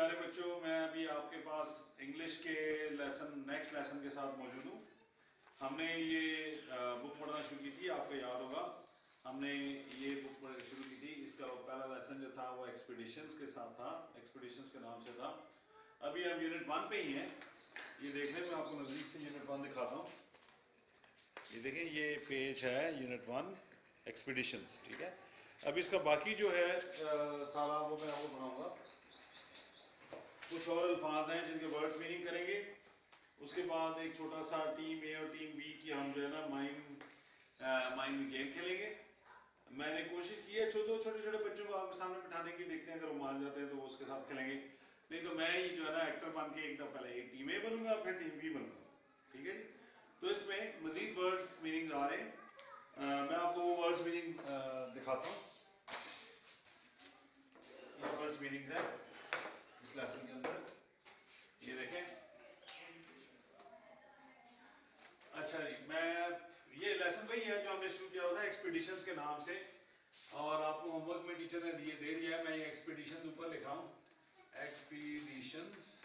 प्यारे बच्चों, मैं अभी आपके पास इंग्लिश के नेक्स्ट लेसन के साथ मौजूद हूँ। हमने ये बुक पढ़ना शुरू की थी, आपको याद होगा हमने ये बुक पढ़ना शुरू की थी। इसका पहला लेसन जो था वो एक्सपीडिशंस के साथ था, एक्सपीडिशंस के नाम से था। अभी हम यूनिट 1 पे ही हैं। ये देखने में आपको नजदीक से यूनिट 1 दिखाता हूँ। ये देखें, ये पेज है यूनिट 1 एक्सपीडिशंस, ठीक है। अब इसका बाकी जो है सारा वो मैं आपको बनाऊंगा। कुछ और अल्फाज हैं जिनके वर्ड्स मीनिंग करेंगे। उसके बाद एक छोटा सा टीम ए और टीम बी की हम जो है ना माइंड गेम खेलेंगे। मैंने कोशिश की है छोटे छोटे बच्चों को आपके सामने बिठाने की, देखते हैं अगर वो मान जाते हैं तो उसके साथ खेलेंगे, नहीं तो मैं ही जो है ना एक्टर बन के एकदम पहले एक टीम ए बनूंगा फिर टीम बी बनूंगा, ठीक है जी। तो इसमें मजीद वर्ड्स मीनिंग आ रहे हैं। मैं आपको वो वर्ड्स मीनिंग दिखाता हूँ। ये वर्ड्स मीनिंग्स है इस लेसन के अंदर, ये देखें। अच्छा जी, मैं ये लेसन वही है जो हमने शुरू किया हुआ था एक्सपीडिशंस के नाम से, और आपको होमवर्क में टीचर ने दे दिया है। मैं ये एक्सपीडिशंस ऊपर लिखा हूँ, एक्सपीडिशंस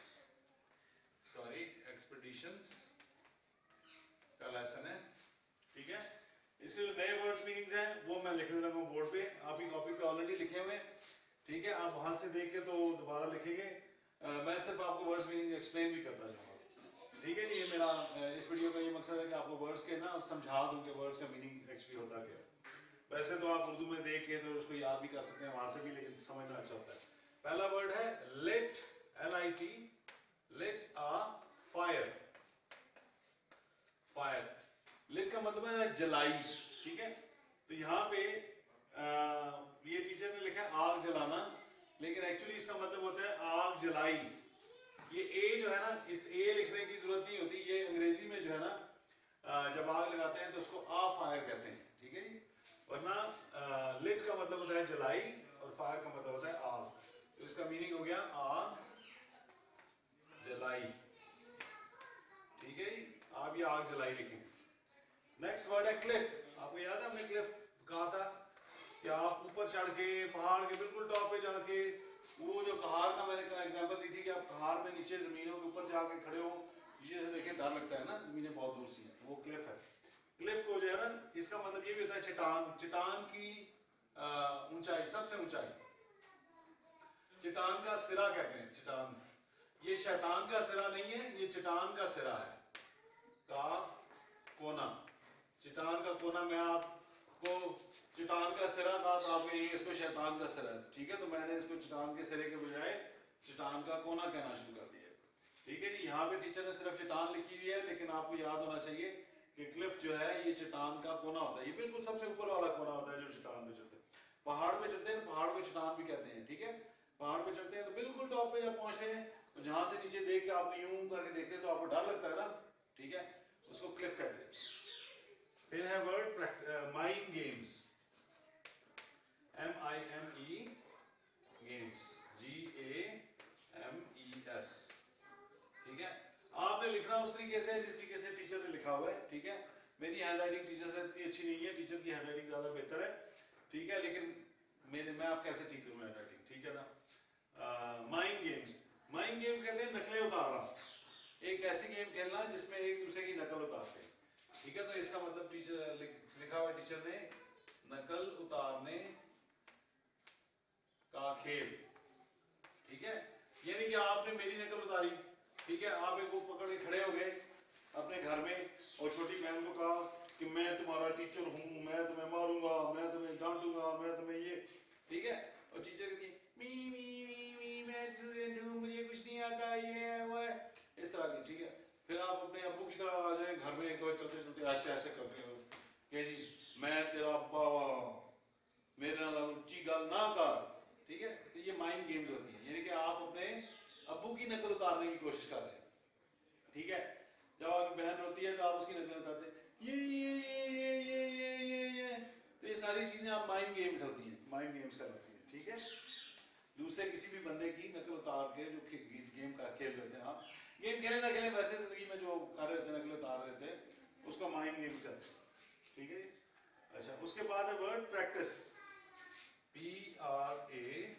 का लेसन है, ठीक है। इसके जो नए वर्ड्स मीनिंग्स हैं वो मैं लिखने लगा हूँ बोर्ड पे, आप ही कॉपी पे ऑलरेडी लिखे हुए हैं, ठीक है। आप वहां से देख के तो दोबारा लिखेंगे। मैं सिर्फ आपको वर्ड्स मीनिंग एक्सप्लेन भी करता जाऊँगा, ठीक है। ये मेरा इस वीडियो का ये मकसद है कि आपको वर्ड्स के ना समझा दूं कि वर्ड्स का मीनिंग एक्चुअली होता क्या है। वैसे तो आप उर्दू में देख के तो उसको याद भी कर सकते हैं वहां से भी, लेकिन समझना अच्छा होता है। पहला वर्ड है lit, LIT, lit a fire. Fire, lit का मतलब है जलाई, ठीक है। तो यहाँ पे ये टीचर ने लिखा है आग जलाना, लेकिन एक्चुअली इसका मतलब होता है आग जलाई। ये ए जो है ना, इस ए लिखने की जरूरत नहीं होती। ये अंग्रेजी में जो है ना जब आग लगाते हैं तो उसको आ फायर कहते हैं, ठीक है जी। वरना लिट का मतलब होता है जलाई और फायर का मतलब होता है आग। तो इसका मीनिंग हो गया आग जलाई, ठीक है जी। आप ये आग जलाई लिखेंगे। नेक्स्ट वर्ड है क्लिफ। आपको याद है हमने क्लिफ कहा था कि आप ऊपर चढ़ के पहाड़ के बिल्कुल टॉप पे जाके, वो जो कहार का मैंने कहा एग्जांपल दी थी कि आप कहार में नीचे जमीनों के ऊपर जाके खड़े हो, ये देखिए डर लगता है ना, जमीनें बहुत दूर सी हैं, वो क्लिफ है। क्लिफ को जो है ना, इसका मतलब ये भी होता है चट्टान। चट्टान की ऊंचाई, सबसे ऊंचाई चट्टान का सिरा कहते हैं। चट्टान, ये शैतान का सिरा नहीं है, ये चट्टान का सिरा है, का कोना। चट्टान का कोना में आपको चट्टान का सिरा था तो आप कहेंगे इसको शैतान का सिरा है, ठीक है। तो मैंने इसको चट्टान के सिरे के बजाय चट्टान का कोना कहना शुरू कर दिया, ठीक है जी। यहाँ पे टीचर ने सिर्फ चट्टान लिखी हुई है, लेकिन आपको याद होना चाहिए कि क्लिफ जो है ये चट्टान का कोना होता है। ये बिल्कुल सबसे ऊपर वाला कोना होता है जो चट्टान पे चढ़ते हैं। पहाड़ पे चढ़ते हैं, पहाड़ को चट्टान भी कहते हैं, ठीक है। पहाड़ पे चढ़ते हैं तो बिल्कुल टॉप पे जब पहुंचते हैं तो जहां से नीचे देख के आप यूं करके देखते हैं तो आपको डर लगता है ना, ठीक है, उसको क्लिफ कहते हैं। फिर है word mind games, MIME games, GAMES, ठीक है। आपने लिखना उस तरीके से जिस तरीके से टीचर ने लिखा हुआ है, ठीक है। मेरी हैंडराइटिंग टीचर से इतनी अच्छी नहीं है, टीचर की हैंडराइटिंग ज्यादा बेहतर है, ठीक है। लेकिन मैं आप कैसे ठीक करूँ हैंडराइटिंग, ठीक है ना। माइंड गेम्स, माइंड गेम्स कहते हैं नकलें उतारना। एक ऐसी गेम खेलना जिसमें एक दूसरे की नकल उतारते हैं, ठीक है। तो इसका मतलब टीचर लिखा हुआ टीचर ने नकल उतारने का खेल, ठीक है। यानी कि आपने मेरी नकल उतारी, ठीक है। आप एक बुक पकड़ के खड़े हो गए अपने घर में और छोटी बहन को कहा कि मैं तुम्हारा टीचर हूँ, मैं तुम्हें मारूंगा, मैं तुम्हें डांटूंगा, मैं तुम्हें ये, ठीक है। और टीचर कहती मी मी मी मी मैं स्टूडेंट हूँ, मुझे कुछ नहीं आता, ये है वो है, इस तरह की, ठीक है। फिर आप अपने अब्बू की तरह आ जाए घर में, एक बार चलते चलते ऐसे ऐसे करते हो कि जी मैं तेरा बाबा, मेरे नाल ऊंची गल ना कर, ठीक है। तो ये माइंड गेम्स होती है, यानी कि आप अपने अब्बू की नकल उतारने की कोशिश कर रहे हैं, ठीक है। जब आपकी बहन रोती है तो आप उसकी नकल उतारते हैं, ये। तो ये सारी चीजें आप माइंड गेम्स होती हैं, माइंड गेम्स कहलाती हैं, ठीक है। दूसरे किसी भी बंदे की नकल उतार के जो गेम का खेल रहे थे, आप गेम खेले ना खेले, वैसे जिंदगी में जो कर रहे थे, नकल उतार रहे थे, उसको माइंड गेम्स कहते हैं, ठीक है। अच्छा, उसके बाद है वर्ड प्रैक्टिस, PRACTIS,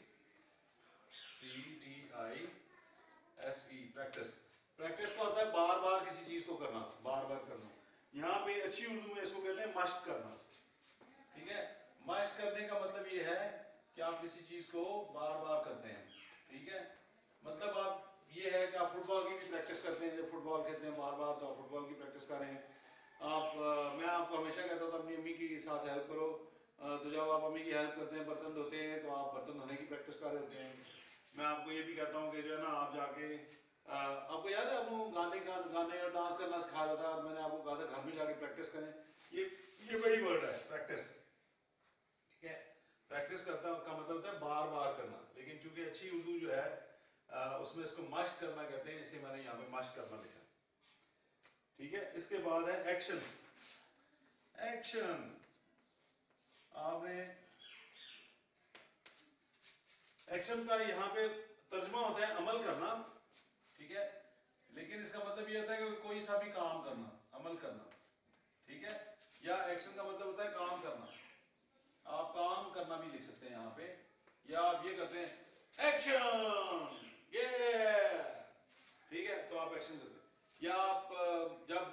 अच्छी उर्दू में इसको कहते हैं मश्क करना, ठीक है। मश्क करने का मतलब ये है कि आप किसी चीज को बार बार करते हैं, ठीक है। मतलब आप ये है कि आप फुटबॉल की भी प्रैक्टिस करते हैं, जब फुटबॉल खेलते हैं बार बार तो आप फुटबॉल की प्रैक्टिस कर रहे हैं। आप मैं आपको हमेशा कहता था अपनी अम्मी के साथ हेल्प करो, तो जब आप अम्मी की हेल्प करते हैं, बर्तन धोते हैं, तो आप बर्तन धोने की प्रैक्टिस कर रहे होते हैं। मैं आपको ये भी कहता हूँ कि जो है ना आप जाके आपको याद है आपको गाने और डांस करना सिखाया था, मैंने आपको कहा था घर में जाके प्रैक्टिस करें। ये वही वर्ड है प्रैक्टिस, ठीक है। प्रैक्टिस करता का मतलब होता है बार बार करना, लेकिन चूंकि अच्छी उर्दू जो है उसमें इसको मश्क करना कहते हैं, इसलिए मैंने यहाँ पे मश्क करना लिखा, ठीक है। इसके बाद है एक्शन। एक्शन आपने एक्शन का यहाँ पे तर्जुमा होता है अमल करना, ठीक है। लेकिन इसका मतलब ये होता है कि कोई सा भी काम करना, अमल करना, ठीक है। या एक्शन का मतलब होता है काम करना, आप काम करना भी लिख सकते हैं यहाँ पे, या आप ये करते हैं एक्शन, ये ठीक है, तो आप एक्शन करते हैं। या आप जब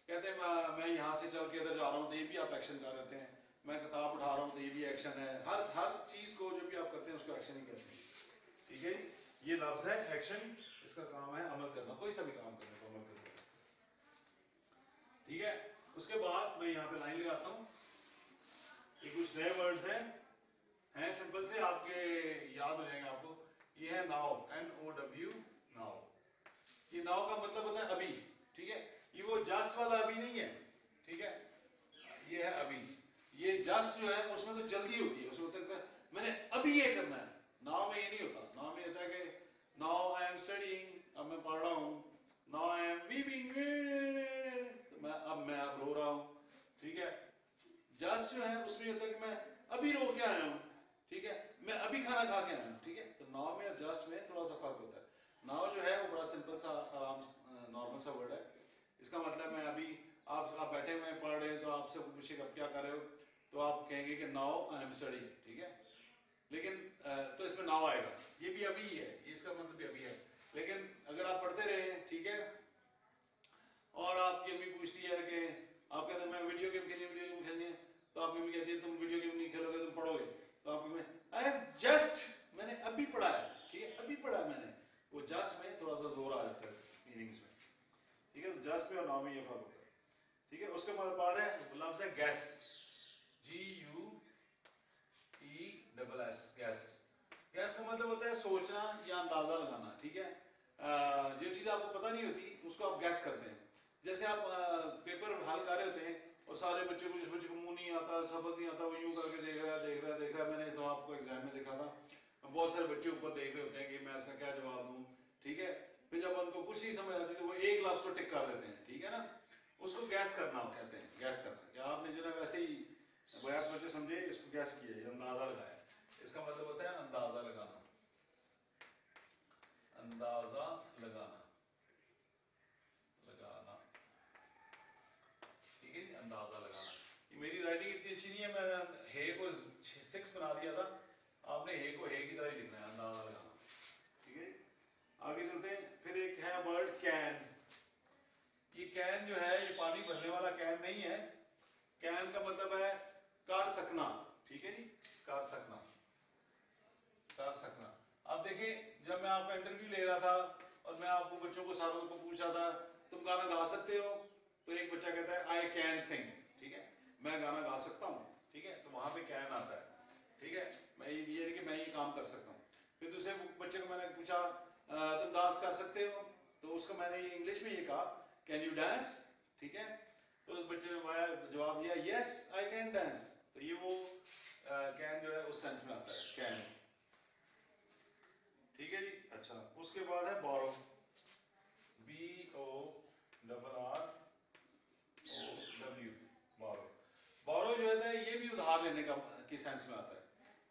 कहते हैं मैं यहाँ से चल के इधर जा रहा हूँ, तो ये भी आप एक्शन कर रहे हैं। मैं किताब उठा रहा हूँ, तो ये भी एक्शन है। हर चीज को जो भी आप करते हैं उसको एक्शन ही कहते हैं, ठीक है। ये लफ्ज है एक्शन, इसका काम है अमल करना, कोई सा भी काम करने को अमल करना, ठीक है। उसके बाद मैं यहाँ पे लाइन लगाता हूँ, ये कुछ नए वर्ड्स हैं सिंपल से, आपके याद हो जाएंगे आपको। ये है नाउ, NOW, नाउ। ये नाउ का मतलब होता है अभी, ठीक है। ये वो जस्ट वाला अभी नहीं है, ठीक है। ये है अभी। ये जस्ट जो है उसमें तो जल्दी होती है, उसमें होता है मैंने अभी ये करना है। नाउ में ये नहीं होता, नाउ में होता है कि नाउ आई एम स्टडीइंग, अब मैं पढ़ रहा हूँ। नाउ आई एम वीपिंग, अब मैं रो रहा हूँ, ठीक है। जस्ट जो है उसमें होता है कि मैं अभी रो के आया हूँ, ठीक है, मैं अभी खाना खा के आया हूँ, ठीक है। तो नाउ में और जस्ट में थोड़ा सा फर्क होता है। नाउ जो है वो बड़ा सिंपल सा आराम नॉर्मल सा वर्ड है। इसका मतलब मैं अभी आप बैठे हुए पढ़ रहे हैं, तो आपसे पूछेगा आप क्या कर रहे हो, तो आप कहेंगे कि नाउ आई एम स्टडीइंग, ठीक है। लेकिन तो इसमें नाउ आएगा, ये भी अभी ही है, इसका मतलब भी अभी है। लेकिन अगर आप पढ़ते रहे, ठीक है, और आपकी अम्मी पूछती है कि आप कहते हैं मैं वीडियो गेम खेलनी है, तो आपकी अम्मी कहती है तुम वीडियो गेम नहीं खेलोगे, तुम पढ़ोगे। तो आपकी आई हैव जस्ट, मैंने अभी पढ़ा है, ठीक है, अभी पढ़ा है मैंने। वो जस्ट में थोड़ा सा जोर आ जाता है मीनिंग्स में, ठीक है। तो जस्ट में और नाउ में ये फर्क होता है, ठीक है। उसके बाद है लफ्ज है गैस, GUESS, गैस। गैस का मतलब होता है सोचना या अंदाजा लगाना, ठीक है। जो चीज आपको पता नहीं होती उसको आप गैस करते हैं। जैसे आप पेपर हल कर रहे होते हैं और सारे बच्चे को, जिस बच्चे को मुंह नहीं आता, सबक नहीं आता, वो यूं करके देख रहा है। मैंने इस आपको एग्जाम में देखा था, बहुत सारे बच्चे ऊपर देख रहे होते हैं कि मैं इसका क्या जवाब दूं, ठीक है। फिर जब उनको कुछ नहीं समझ आती तो वो एक लफ्ज को टिक कर देते हैं, ठीक है ना। उसको गैस करना कहते हैं, गैस करना। क्या आपने जो है वैसे ही बगैर सोचे समझे इसको गैस किया, अंदाजा लगाया। इसका मतलब होता है अंदाजा लगाना, अंदाजा लगाना, ठीक है जी, अंदाजा लगाना। ये मेरी राइटिंग इतनी अच्छी नहीं है, मैंने हे को 6 बना दिया था, आपने हे को हे की तरह ही लिखना है, अंदाजा लगाना, ठीक है। आगे चलते हैं। फिर एक है वर्ड कैन। ये कैन जो है ये पानी भरने वाला कैन नहीं है। कैन का मतलब है कर सकना, ठीक है जी, कर सकना, कर सकना। अब देखिए, जब मैं आपका इंटरव्यू ले रहा था और मैं आपको बच्चों को सारों को पूछा था तुम गाना गा सकते हो, तो एक बच्चा कहता है आई कैन सिंग, ठीक है, मैं गाना गा सकता हूँ, ठीक है। तो वहां पे कैन आता है, ठीक है, मैं ये कि मैं ये काम कर सकता हूँ। फिर दूसरे बच्चे को मैंने पूछा तुम डांस कर सकते हो, तो उसको मैंने ये इंग्लिश में ये कहा कैन यू डांस, ठीक है। तो उस बच्चे ने जवाब दिया यस आई कैन डांस। तो ये वो कैन जो है उस सेंस में आता है, कैन, ठीक है जी। अच्छा, उसके बाद है बोरो, BORROW, बोरो। बोरो जो है ये भी उधार लेने का की सेंस में आता है,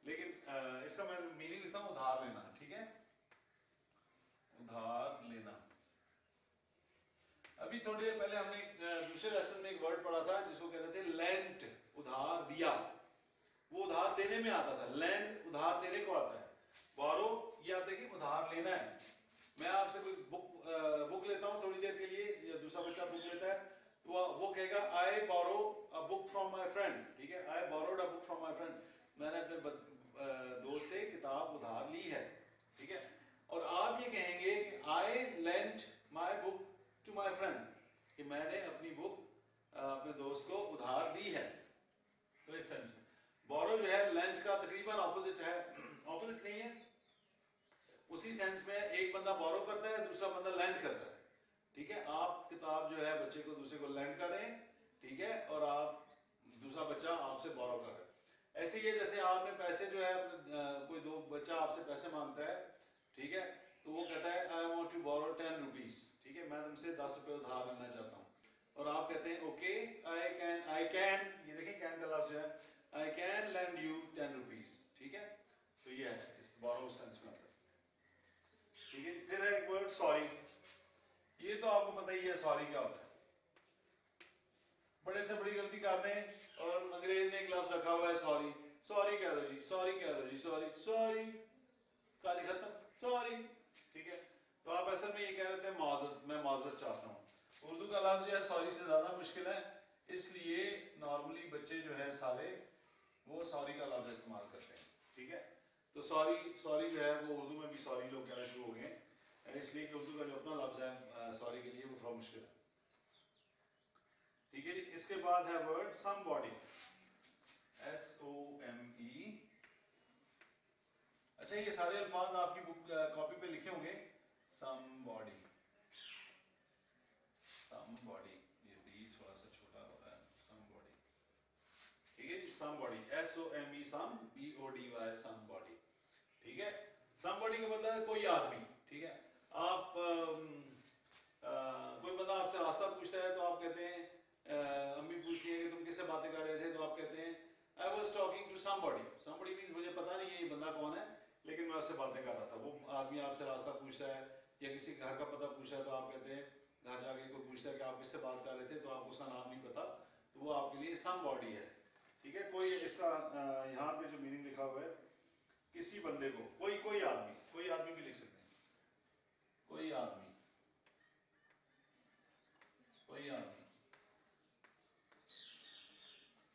लेकिन इसका मैं मीनिंग लिखता हूँ उधार लेना, ठीक है, उधार लेना। अभी थोड़ी देर पहले हमने दूसरे लेसन में एक वर्ड पढ़ा था जिसको कहते थे लेंट, उधार दिया। वो उधार देने में आता था, लेंट उधार देने को आता है, बोरो ये आप देखिए उधार लेना है। मैं आपसे कोई बुक लेता हूँ थोड़ी देर के लिए, या दूसरा बच्चा बुक लेता है, वो कहेगा I borrow a book from my friend, ठीक है, I borrowed a book from my friend, मैंने अपने दोस्त से किताब उधार ली है, ठीक है। और आप ये कहेंगे कि I lent my book to my friend, कि मैंने अपनी बुक अपने दोस्त को उधार दी है। तो इस सेंस में बोरो जो है लेंट का तकरीबन ऑपोजिट है, ऑपोजिट नहीं है, उसी सेंस में एक बंदा बोरो करता है, दूसरा बंदा लेंड करता है, ठीक है। आप किताब जो है बच्चे को दूसरे को लेंड करें, ठीक है, और आप दूसरा बच्चा आपसे बोरो कर रहा है। ऐसे ही है जैसे आपने पैसे जो है कोई दो बच्चा आपसे पैसे मांगता है, ठीक है, तो वो कहता है I want to borrow 10 rupees, ठीक है, मैं तुमसे 10 रुपए उधार लेना चाहता हूँ, और आप कहते हैं ओके आई कैन, ये देखें कैन का लफ्ज है, I can lend you 10 rupees, ठीक है। तो ये है इस बोरो सेंस में आता है, ठीक है। फिर है एक वर्ड सॉरी, ये तो आपको पता ही है सॉरी क्या होता है। बड़े से बड़ी गलती कर दें और अंग्रेज ने एक लफ्ज रखा हुआ है सॉरी, सॉरी कह दो जी, सॉरी कह दो जी, सॉरी सॉरी, कहानी खत्म, सॉरी, ठीक है। तो आप असल में ये कह रहे थे माजरत, मैं माजरत चाहता हूँ। उर्दू का लफ्ज जो है सॉरी से ज्यादा मुश्किल है, इसलिए नॉर्मली बच्चे जो है सारे वो सॉरी का लफ्ज इस्तेमाल करते हैं, ठीक है। तो सॉरी, सॉरी जो है वो उर्दू में भी सॉरी लोग कहना शुरू हो गए हैं, इसलिए कि उर्दू का जो अपना लफ्ज है सॉरी के लिए वो थोड़ा मुश्किल है, ठीक है। इसके बाद है वर्ड समबॉडी, SOME। अच्छा, ये सारे अल्फाज आपकी बुक कॉपी पे लिखे होंगे, समबॉडी, समबॉडी, ये डी थोड़ा सा छोटा हो रहा है, समबॉडी, ठीक है जी, समबॉडी, SOME, सम, BODY, समबॉडी, ठीक है। समबॉडी का मतलब है कोई आदमी, ठीक है। आप कोई बंदा आपसे रास्ता पूछता है तो आप कहते हैं, अम्मी पूछती है कि तुम किससे बातें कर रहे थे, तो आप कहते हैं I was talking to somebody. Somebody means मुझे पता नहीं है ये बंदा कौन है, लेकिन मैं उससे बातें कर रहा था। वो आदमी आपसे रास्ता पूछता है या किसी घर का पता पूछता है तो आप कहते हैं, घर जाके कोई पूछता है कि आप किससे बात कर रहे थे, तो आपको उसका नाम नहीं पता, तो वो आपके लिए समबॉडी है, ठीक है। कोई इसका यहाँ पे जो मीनिंग लिखा हुआ है, किसी बंदे को, कोई आदमी, कोई आदमी भी लिख सकते हैं, कोई आदमी, कोई आदमी,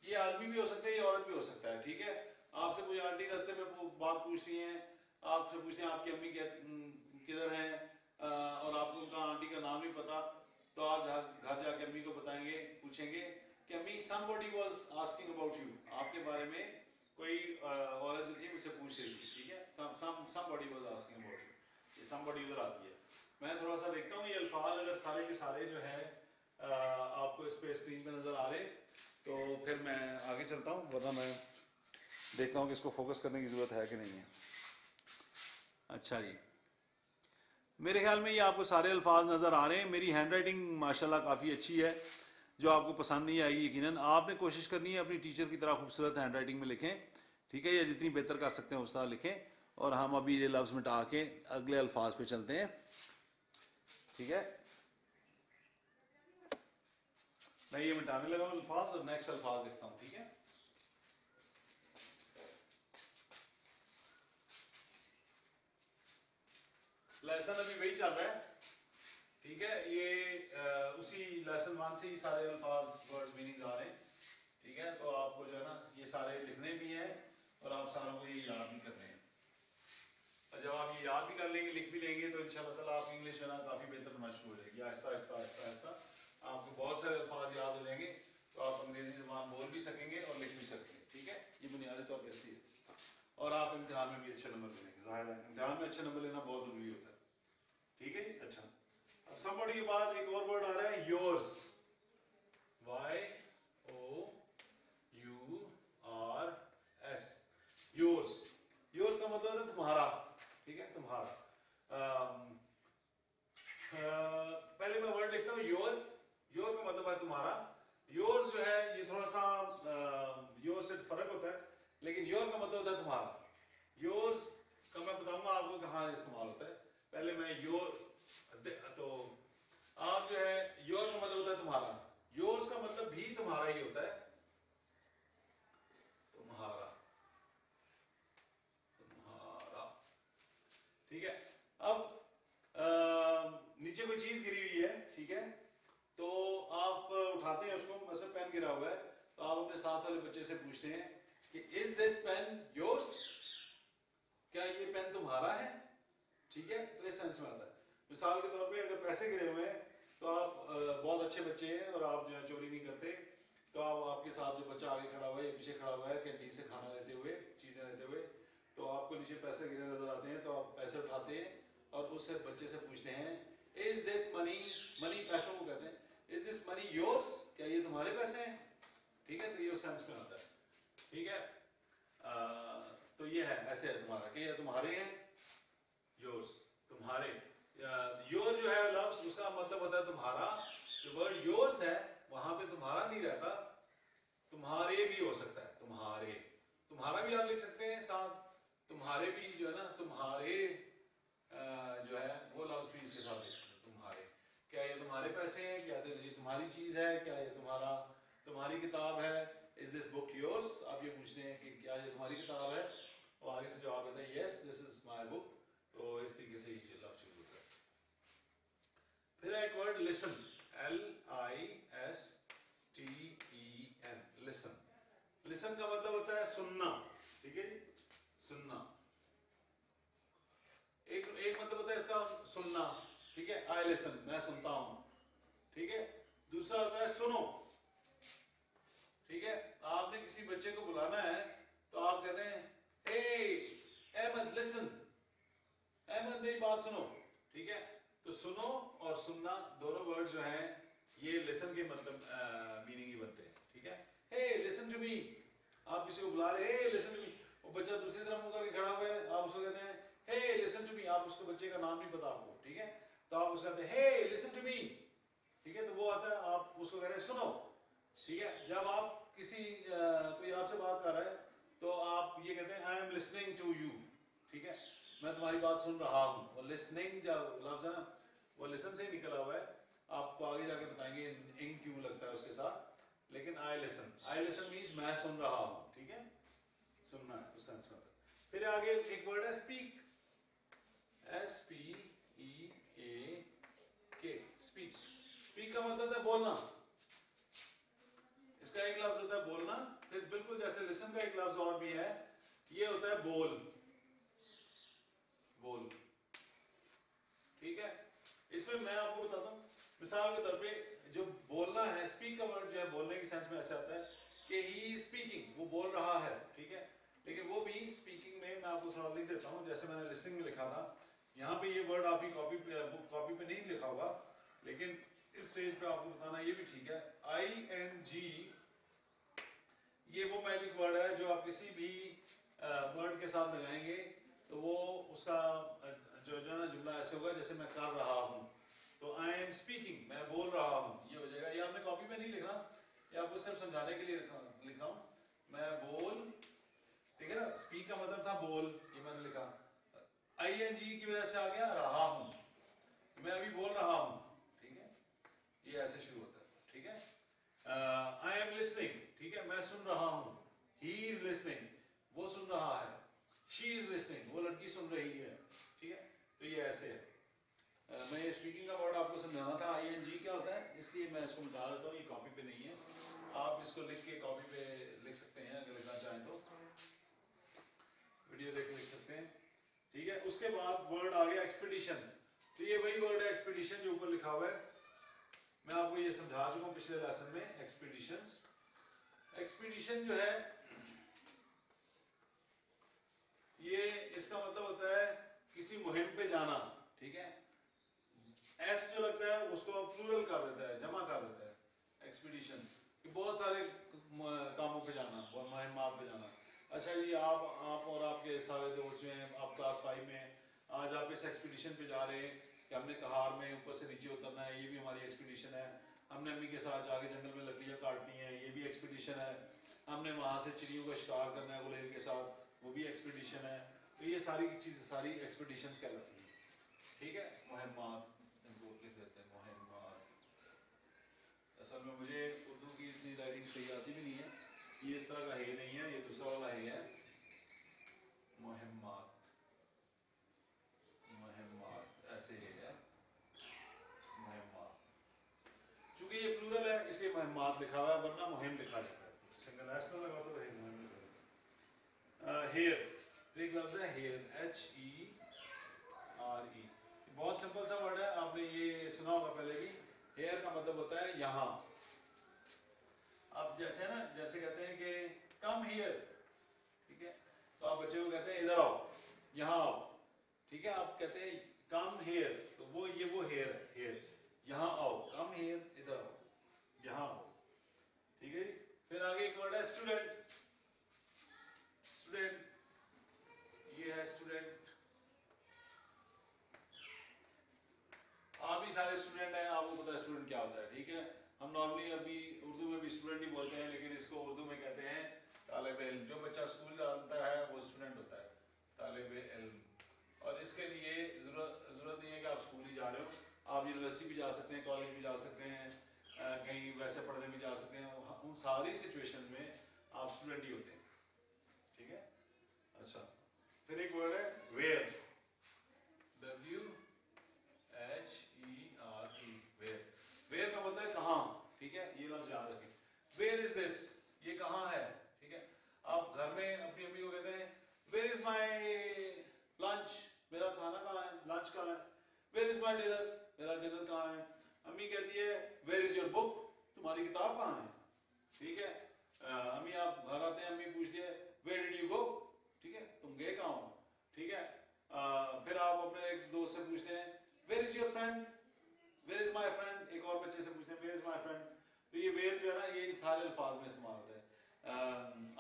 ये आदमी भी हो सकता है, ये औरत भी हो सकता है, ठीक है। आपसे कोई आंटी रास्ते में बात पूछती हैं, आपसे पूछते हैं आपकी अम्मी किधर हैं, और आपको उनका आंटी का नाम नहीं पता, तो आप घर जाके अम्मी को बताएंगे, पूछेंगे कि अम्मी somebody was asking about you, आपके बारे में कोई औरत जो थी मुझसे पूछ रही थी, ठीक है। Somebody was asking about you, ये समबॉडी उधर आती है। मैं थोड़ा सा देखता हूँ ये अल्फाज अगर सारे के सारे जो है आपको इस पे स्क्रीन पे नजर आ रहे तो फिर मैं आगे चलता हूँ, वरना मैं देखता हूँ कि इसको फोकस करने की जरूरत है कि नहीं है। अच्छा जी, मेरे ख्याल में ये आपको सारे अल्फाज नज़र आ रहे हैं। मेरी हैंड राइटिंग माशाल्लाह काफ़ी अच्छी है, जो आपको पसंद नहीं आएगी यकीनन। आपने कोशिश करनी है अपनी टीचर की तरह खूबसूरत हैंड राइटिंग में लिखें, ठीक है, या जितनी बेहतर कर सकते हैं उस तरह लिखें। और हम अभी ये लफ्ज़ मिटा के अगले अल्फाज पे चलते हैं, ठीक है। मैं ये मिटाने लगा हूँ अल्फाज और नेक्स्ट अल्फाज लिखता हूँ, ठीक है। लेसन अभी वही चल रहा है, ठीक है। ये उसी लेसन 1 से ही सारे अल्फाज, वर्ड्स, मीनिंग्स आ रहे हैं, ठीक है। तो आपको जो है ना ये सारे लिखने भी हैं और आप सारों को ये याद भी करने हैं। और जब आप ये याद भी कर लेंगे, लिख भी लेंगे, तो इंशाल्लाह ताला आपकी इंग्लिश जो है ना काफ़ी बेहतर होना शुरू हो जाएगी। आहिस्ता आहिस्ता आहिस्ता आहिस्ता आपको बहुत सारे अल्फाज याद हो जाएंगे, तो आप अंग्रेजी ज़बान बोल भी सकेंगे और लिख भी सकेंगे, ठीक है। ये बुनियादी तौर पर इसलिए, और आप इम्तिहान में भी अच्छे नंबर लेंगे। ज़ाहिर है इम्तिहान में अच्छे नंबर लेना बहुत ज़रूरी होता है, ठीक है जी। अच्छा, अब समबॉडी के बाद एक और वर्ड आ रहा है योर्स, YOURS, योर्स। योर्स का मतलब है तुम्हारा, ठीक है, तुम्हारा। पहले मैं वर्ड लिखता हूँ योर। योर का मतलब है तुम्हारा। योर्स जो है ये थोड़ा सा योर से फर्क होता है, लेकिन योर का मतलब होता है तुम्हारा। योर्स का मैं बताऊंगा आपको कहाँ इस्तेमाल होता है। पहले मैं योर, तो आप जो है योर का मतलब होता है तुम्हारा, योर्स का मतलब भी तुम्हारा ही होता है, तुम्हारा, तुम्हारा, ठीक है। अब नीचे कोई चीज गिरी हुई है, ठीक है, तो आप उठा साथ वाले बच्चे से पूछते हैं कि इज दिस पेन योर्स, क्या ये पेन तुम्हारा है, ठीक है, तो इस सेंस में आता है। मिसाल के तौर पे अगर पैसे गिरे हुए हैं तो आप बहुत अच्छे बच्चे हैं और आप जो है चोरी नहीं करते, तो आप आपके साथ जो बच्चा आगे खड़ा हुआ है या पीछे खड़ा हुआ है कैंटीन से खाना लेते हुए, चीज़ें लेते हुए, तो आपको नीचे पैसे गिरे नजर आते हैं, तो आप पैसे उठाते हैं और उससे बच्चे से पूछते हैं इज दिस मनी, मनी पैसों को कहते हैं, इज दिस मनी योर्स, क्या ये तुम्हारे पैसे हैं, ठीक है, तो ये उस सेंस में आता है, ठीक है। तो ये है, ऐसे है तुम्हारा, कि ये तुम्हारे हैं, योर्स तुम्हारे, योर जो है लफ्ज उसका मतलब होता है तुम्हारा, जो वर्ड योर्स है वहां पे तुम्हारा नहीं रहता, तुम्हारे भी हो सकता है, तुम्हारे, तुम्हारा भी आप लिख सकते हैं साथ, तुम्हारे भी जो है ना, तुम्हारे जो है वो लफ्ज भी इसके साथ लिख सकते हैं, तुम्हारे, क्या ये तुम्हारे पैसे हैं, क्या ये तुम्हारी चीज है, क्या ये तुम्हारा, तुम्हारी किताब है, इज दिस बुक योर्स, आप ये पूछते हैं कि क्या ये तुम्हारी किताब है, और आगे से जवाब आता है yes this is my book, तो इस तरीके से ये लफ्ज यूज होता है। फिर एक word listen, LISTEN, listen, listen का मतलब होता है सुनना, ठीक है जी, सुनना, एक मतलब होता है इसका सुनना, ठीक है, आई लिसन, मैं सुनता हूं, ठीक है। दूसरा होता है सुनो, ठीक है, आपने किसी बच्चे को बुलाना है तो आप कहते हैं हे अहमद लिसन, अहमद मेरी बात सुनो, ठीक है, तो सुनो और सुनना दोनों वर्ड जो हैं ये लिसन के मतलब मीनिंग ही बनते हैं, ठीक है। हे लिसन टू मी, आप किसी को बुला रहे, हे लिसन टू मी, वो बच्चा दूसरी तरफ मुंह करके खड़ा हुआ है, आप उसको कहते हैं हे लिसन टू मी, आप उसको बच्चे का नाम नहीं पता आपको, ठीक है, तो आप उसको कहते हैं हे लिसन टू मी, ठीक है, तो वो आता है, आप उसको कह रहे हैं सुनो, ठीक है। जब आप किसी कोई आपसे बात कर रहा है तो आप ये कहते हैं I am listening to you, ठीक है, मैं तुम्हारी बात सुन रहा हूँ, और लिसनिंग जो लफ्ज है ना वो लिसन से ही निकला हुआ है, आपको आगे जाके बताएंगे इंग क्यों लगता है उसके साथ, लेकिन आई लिसन मीन्स मैं सुन रहा हूँ, ठीक है, सुनना है उस सेंस में। फिर आगे एक वर्ड है स्पीक, SPEAK, स्पीक, स्पीक का मतलब है बोलना, इसका एक लफ्ज होता है बोलना, फिर बिल्कुल जैसे लिसन का एक लफ्ज और भी है, ये होता है बोल, बोल, ठीक है। इसमें मैं आपको बताता हूँ, मिसाल के तौर पे जो बोलना है, स्पीक का वर्ड जो है बोलने के सेंस में ऐसे आता है कि ही इज स्पीकिंग, वो बोल रहा है, ठीक है, लेकिन वो भी स्पीकिंग में मैं आपको थोड़ा लिख देता हूँ, जैसे मैंने लिसनिंग में लिखा था, यहाँ पे ये वर्ड आपकी कॉपी पे नहीं लिखा होगा, लेकिन इस स्टेज पे आपको बताना ये भी ठीक है। ING ये वो मैजिक वर्ड है जो आप किसी भी वर्ड के साथ लगाएंगे तो वो उसका जो ना जुमला ऐसे होगा जैसे मैं कर रहा हूँ, तो आई एम स्पीकिंग, मैं बोल रहा हूँ, ये हो जाएगा। ये आपने कॉपी में नहीं लिखना, ये आपको सिर्फ समझाने के लिए लिख रहा हूँ, मैं बोल, ठीक है ना, स्पीक का मतलब था बोल, ये मैंने लिखा, ING की वजह से आ गया रहा हूँ, मैं अभी बोल रहा हूँ, ठीक है, ये ऐसे शुरू होता है, ठीक है। आई एम लिसनिंग, ठीक है, मैं सुन रहा हूँ, ही इज लिसनिंग, वो सुन रहा है, शी इज लिसनिंग, वो लड़की सुन रही है, ठीक है, तो ये ऐसे है। मैं ये स्पीकिंग का वर्ड आपको समझाना था, ING क्या होता है, इसलिए मैं इसको मिटा देता हूँ, ये कॉपी पे नहीं है, आप इसको लिख के कॉपी पे लिख सकते हैं अगर लिखना चाहें तो, वीडियो देख के लिख सकते हैं, ठीक है। उसके बाद वर्ड आ गया एक्सपीडिशंस, तो ये वही वर्ड है एक्सपीडिशन जो ऊपर लिखा हुआ है, मैं आपको ये समझा चुका हूँ पिछले लेसन में। एक्सपीडिशंस, एक्सपीडिशन जो है ये इसका मतलब होता है किसी मुहिम पे जाना, ठीक है, एस जो लगता है उसको प्लूरल कर देता है, जमा कर देता है एक्सपीडिशंस, कि बहुत सारे कामों पे जाना, बहुत मुहिमात पे जाना। अच्छा जी, आप और आपके सारे दोस्त जो हैं, आप क्लास 5 में, आज आप इस एक्सपीडिशन पे जा रहे हैं कि हमने कहार में ऊपर से नीचे उतरना है, ये भी हमारी एक्सपीडिशन है। हमने अम्मी के साथ जाके जंगल में लकड़ियाँ काटनी है, ये भी एक्सपीडिशन है। हमने वहाँ से चिड़ियों का शिकार करना है गुलेल के साथ, वो भी एक्सपीडिशन है। तो ये सारी चीज़ें सारी एक्सपीडिशन कहलाती हैं, ठीक है। मुहिमात इनको लिख देते हैं, मुहिमात। असल में मुझे उर्दू की इतनी राइटिंग सही आती भी नहीं है, ये इस तरह का है नहीं है, ये दूसरा वाला है मुहिमात, मुहिमात ऐसे है मुहिमात। चूंकि ये प्लूरल है इसलिए मुहिमात लिखा हुआ है, वरना मुहिम लिखा जाता है, सिंगल रैशनल लगा तो हेयर, एक लफ्ज है हेयर, HERE, बहुत सिंपल सा वर्ड है, आपने ये सुना होगा पहले भी। हेयर का मतलब होता है यहाँ। अब जैसे ना, जैसे कहते हैं कि कम हियर, ठीक है, तो आप बच्चे को कहते हैं इधर आओ, यहाँ आओ, ठीक है, आप कहते हैं कम हियर, तो वो ये वो हेयर है, हेयर, यहाँ आओ, कम हियर, इधर आओ, यहाँ आओ, ठीक है। फिर आगे एक वर्ड है स्टूडेंट, स्टूडेंट, ये है स्टूडेंट। आप भी सारे स्टूडेंट हैं, आपको पता है स्टूडेंट क्या होता है, ठीक है। हम नॉर्मली अभी उर्दू में भी स्टूडेंट ही बोलते हैं, लेकिन इसको उर्दू में कहते हैं तालिब इल्म। जो बच्चा स्कूल जाता है वो स्टूडेंट होता है, तालिब इल्म। और इसके लिए ज़रूरत नहीं है कि आप स्कूल ही जा रहे हो, आप यूनिवर्सिटी भी जा सकते हैं, कॉलेज भी जा सकते हैं, कहीं वैसे पढ़ने भी जा सकते हैं। उन सारी सिचुएशन में आप स्टूडेंट ही होते हैं, ठीक है। अच्छा, फिर एक वर्ड है वेयर, WHERE, वेयर। वेयर का मतलब है कहाँ, ठीक है, ये लफ्ज याद रखें। वेयर इज दिस, ये कहाँ है, ठीक है। आप घर में अपनी अम्मी को कहते हैं वेयर इज माई लंच, मेरा खाना कहाँ है, लंच कहाँ है। वेयर इज माई डिनर, मेरा डिनर कहाँ है। अम्मी कहती है वेयर इज योर बुक, तुम्हारी किताब कहाँ है, ठीक है। अम्मी आप घर आते हैं, अम्मी पूछती है वेयर डिड यू गो, ठीक है, तुम गए कहाँ हो, ठीक है। फिर आप अपने एक दोस्त से पूछते हैं where is your friend, where is my friend, एक और बच्चे से पूछते हैं वेयर इज माई फ्रेंड। तो ये वेयर जो है ना, ये इन सारे अल्फाज में इस्तेमाल होता है।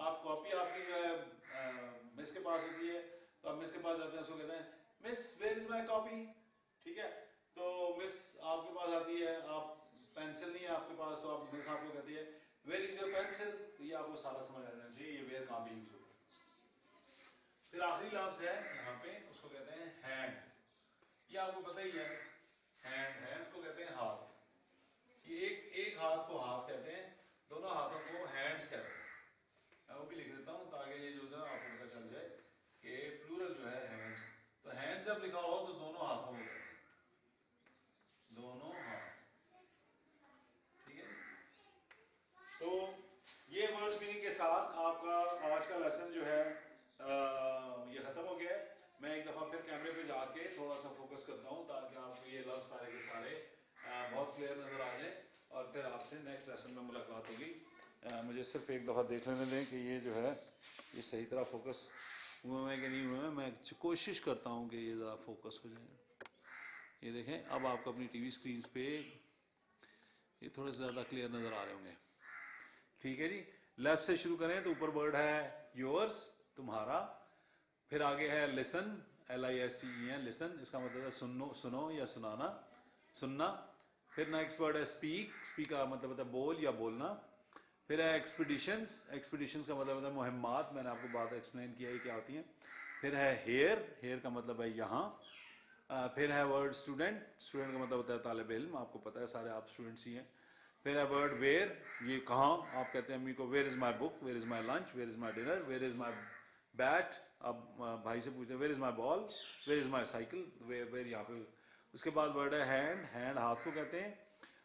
आप कॉपी आपकी जो है मिस के पास होती है, तो आप मिस के पास जाते हैं, उसको कहते हैं miss where is my copy, ठीक है। तो मिस आपके पास आती है, आप पेंसिल नहीं है आपके पास, तो आप मिस आपको कहती है वेयर इज योर पेंसिल। तो ये आपको सारा समझ आना चाहिए ये वेयर कहाँ पे यूज होता है। फिर आखिरी लफ्ज है यहाँ पे, उसको कहते हैं हैंड। ये आपको पता ही है, हैंड, हैंड को कहते हैं हाथ। ये एक हाथ को हाथ कहते हैं, दोनों हाथों को हैंड्स कहते हैं। मैं वो भी लिख देता हूँ ताकि ये जो है आपको पता चल जाए कि प्लूरल जो है हैंड्स। तो हैंड जब लिखा हो तो दोनों हाथों को कहते हैं, दोनों हाथ, ठीक है। तो ये वर्ड्स मीनिंग के साथ आपका आज का लेसन जो है ये ख़त्म हो गया है। मैं एक दफ़ा फिर कैमरे पे जाके थोड़ा सा फोकस करता हूँ ताकि आपको ये लफ्ज़ सारे के सारे बहुत क्लियर नज़र आ जाए, और फिर आपसे नेक्स्ट लेसन में मुलाकात होगी। मुझे सिर्फ एक दफ़ा देख लेने दें कि ये जो है ये सही तरह फोकस हुए हैं कि नहीं हुए हैं। मैं कोशिश करता हूँ कि ये ज़रा फोकस हो जाए। ये देखें, अब आपको अपनी टीवी स्क्रीन पे ये थोड़े से ज़्यादा क्लियर नज़र आ रहे होंगे, ठीक है जी। लेफ्ट से शुरू करें तो ऊपर वर्ड है योर्स, तुम्हारा। फिर आगे है लिसन, LISTEN, लिसन, इसका मतलब है सुनो, सुनो या सुनाना, सुनना। फिर नेक्स्ट वर्ड है स्पीक, स्पीक का मतलब होता है बोल या बोलना। फिर है एक्सपीडिशंस, एक्सपीडिशंस का मतलब होता है मुहिम्मात, मैंने आपको बात एक्सप्लेन किया है क्या होती हैं। फिर है हेयर, हेयर का मतलब है यहाँ। फिर है वर्ड स्टूडेंट, स्टूडेंट का मतलब होता है तालिब इल्म, आपको पता है सारे आप स्टूडेंट्स ही हैं। फिर है वर्ड वेयर, ये कहाँ, आप कहते हैं अम्मी को where is my book, where is my lunch, where is my dinner, where is my bat. अब भाई से पूछते हैं where is my ball, where is my cycle, where यहाँ पे। उसके बाद वर्ड है हैंड, हैंड हाथ को कहते हैं।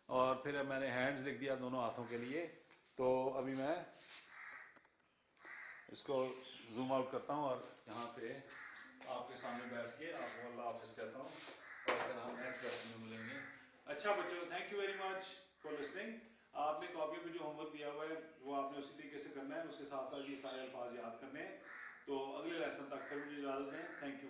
और फिर मैंने हैंड्स लिख दिया दोनों हाथों के लिए। तो अभी मैं इसको जूम आउट करता हूँ और यहाँ पे आपके सामने बैठ के आपको अल्लाह हाफिज़ कहता हूँ, और फिर हम नेक्स्ट लेसन में मिलेंगे। अच्छा बच्चों, thank you very much for listening. आपने कॉपी में जो होमवर्क दिया हुआ है वो आपने उसी तरीके से करना है, उसके साथ साथ ये सारे अल्फाज याद करने हैं। तो अगले लेसन तक फिर मुझे इजाज़त दें। Thank you.